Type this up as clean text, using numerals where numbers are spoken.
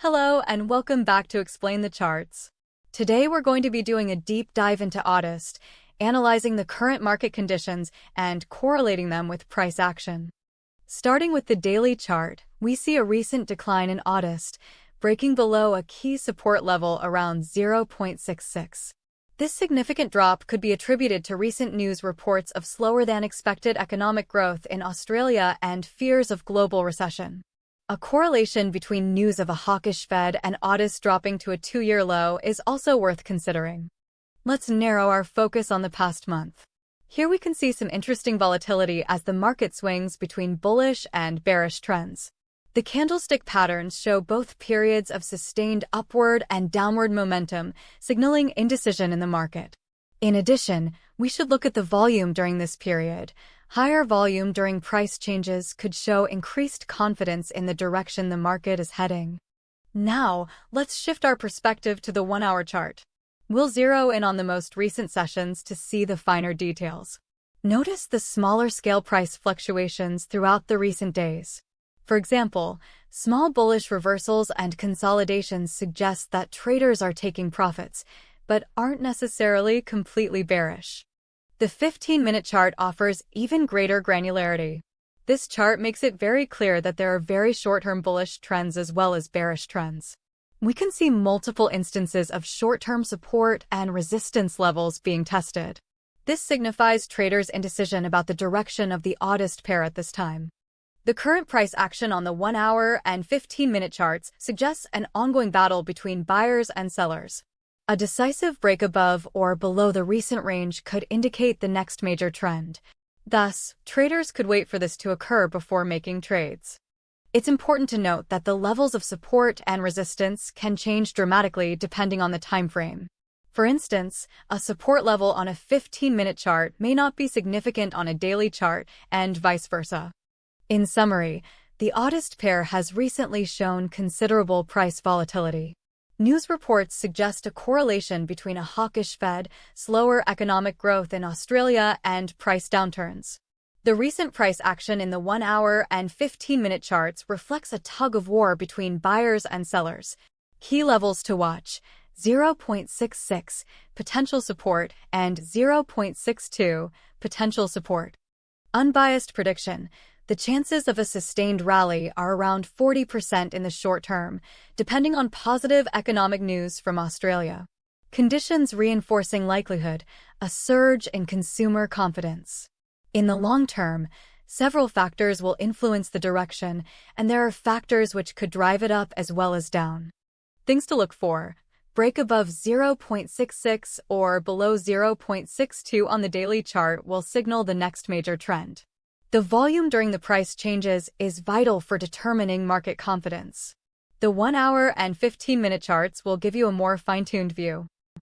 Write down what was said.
Hello and welcome back to Explain the Charts. Today we're going to be doing a deep dive into AUDUSD, analyzing the current market conditions and correlating them with price action. Starting with the daily chart, we see a recent decline in AUDUSD, breaking below a key support level around 0.66. This significant drop could be attributed to recent news reports of slower-than-expected economic growth in Australia and fears of global recession. A correlation between news of a hawkish Fed and AUDUSD dropping to a two-year low is also worth considering. Let's narrow our focus on the past month. Here we can see some interesting volatility as the market swings between bullish and bearish trends. The candlestick patterns show both periods of sustained upward and downward momentum, signaling indecision in the market. In addition, we should look at the volume during this period. Higher volume during price changes could show increased confidence in the direction the market is heading. Now, let's shift our perspective to the 1-hour chart. We'll zero in on the most recent sessions to see the finer details. Notice the smaller scale price fluctuations throughout the recent days. For example, small bullish reversals and consolidations suggest that traders are taking profits, but aren't necessarily completely bearish. The 15-minute chart offers even greater granularity. This chart makes it very clear that there are very short-term bullish trends as well as bearish trends. We can see multiple instances of short-term support and resistance levels being tested. This signifies traders' indecision about the direction of the AUDUSD pair at this time. The current price action on the 1-hour and 15-minute charts suggests an ongoing battle between buyers and sellers. A decisive break above or below the recent range could indicate the next major trend. Thus, traders could wait for this to occur before making trades. It's important to note that the levels of support and resistance can change dramatically depending on the time frame. For instance, a support level on a 15-minute chart may not be significant on a daily chart, and vice versa. In summary, the AUDUSD pair has recently shown considerable price volatility. News reports suggest a correlation between a hawkish Fed, slower economic growth in Australia, and price downturns. The recent price action in the 1-hour and 15-minute charts reflects a tug-of-war between buyers and sellers. Key levels to watch: 0.66, potential support, and 0.62, potential support. Unbiased prediction: the chances of a sustained rally are around 40% in the short term, depending on positive economic news from Australia. Conditions reinforcing likelihood: a surge in consumer confidence. In the long term, several factors will influence the direction, and there are factors which could drive it up as well as down. Things to look for: break above 0.66 or below 0.62 on the daily chart will signal the next major trend. The volume during the price changes is vital for determining market confidence. The 1-hour and 15-minute charts will give you a more fine-tuned view.